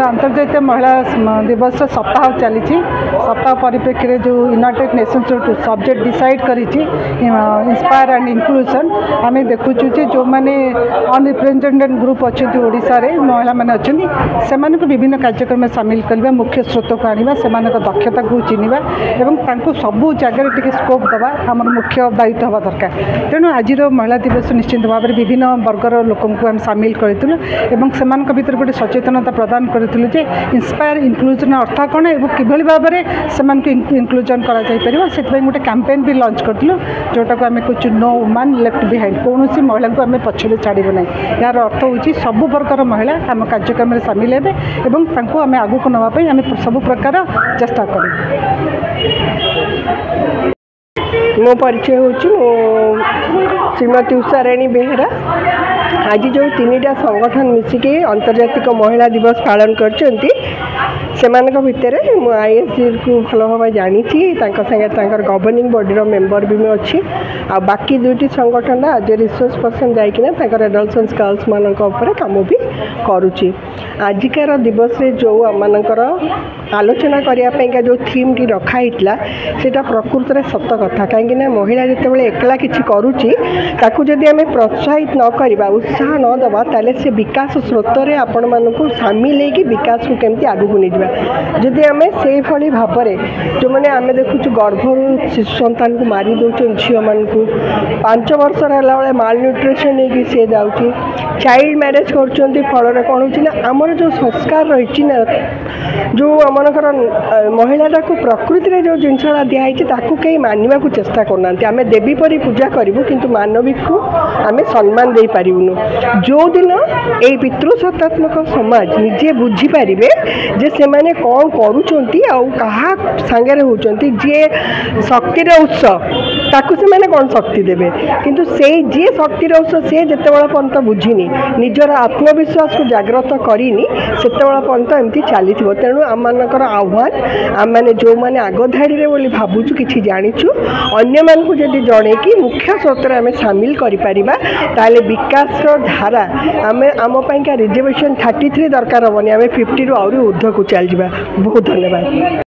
अंतर्जातीय महिला दिवस सप्ताह चली सप्ताह परिप्रेक्षी में जो यूनाइटेड नेशंस जो सब्जेक्ट डिसाइड करी इंस्पायर एंड इंक्लूजन आम देखुचु जो मैंने अनरिप्रेजेंटेड ग्रुप अच्छा ओडिशा रे महिला मैंने अच्छा से विभिन्न कार्यक्रम में सामिल करवा मुख्य स्रोत को आने से दक्षता को चिन्हवा और सबू जगह टी स्कोप दवा आम मुख्य दायित्व हवा दरकार। तेणु आज महिला दिवस निश्चित भाव में विभिन्न वर्गर लोक आम सामिल करूँ से भर गोटे सचेतनता प्रदान करूँ जे इंस्पायर इंक्लूजन अर्थ कौन और किभली भाव में इंक्लूजन कर गोटे कैंपेन भी लॉन्च करूँ जोटा को आम कहूँ नो वुमन लेफ्ट बिहाइंड कौन सी महिला को आम पछले छाड़ू ना यार अर्थ हूँ सबू वर्गर महिला आम कार्यक्रम में सामिल हे और आम आगू को नापी आम सब प्रकार चेष्टा करूँ। मो परिचय हूँ श्रीमती उषाराणी बेहेरा। आज जो 3टा संगठन मिसिकी अंतर्जातिक महिला दिवस पालन करछंती सेमानक भितर आईएसडी को भल भाव जानी संगे गवर्निंग बॉडी मेंबर भी अच्छी आ बाकी 2टी संगठन आज रिसोर्स पर्सन जाइकिना एडल्टन्स गर्ल्स मान काम भी करुच्ची। आजिकार दिवस रे जो आमनकर आलोचना करने जो थीम टी रखाई सेटा प्रकृत में सत कथा कहीं महिला जिते एकला किसी करुच्ची जदि आम प्रोत्साहित न करवा उत्साह न दबा ताले से विकास स्रोत में आपण मानक सामिल होगी विकास को केमती आगू को नहीं जदि आम से भाई भाव में जो मैंने आम देखु गर्भर शिशु सन्तान को मारी दौन झील मान 5 वर्ष है माल न्यूट्रिशन नहीं सी जाऊँगी चाइल्ड मैरेज कर फल कौन हो आमर जो संस्कार रही जो आमर महिला को प्रकृति में जो जिनसा दिखाई कहीं मानवा को चेष्टा करना आम देवी परी पूजा करूँ किंतु मानविक को आम सम्मान दे पारूनु जो दिन ये पितृसत्तात्मक समाज निजे बुझीपारे जे से माने कौन करुँच क्या सांगे होती जी शक्तिर उत्स ताकू से माने कौन शक्ति देवे किंतु से जी शक्तिर उत्स सी जिते पर्यंत बुझीनी निजर आत्मविश्वास को जागृत करनी से पर्यंत एमती चली तेणु आम आह्वान आम मैंने जो मैंने आग धाड़ी बोली भावुँ कि जाचु अन्य मानू जदि जड़े कि मुख्य स्रोत आम सामिल कर विकास धारा आम आम रिजर्वेशन 33 दरकार हेनी आम 50 रु आहरी ऊर्ध्व को चल जावा। बहुत धन्यवाद।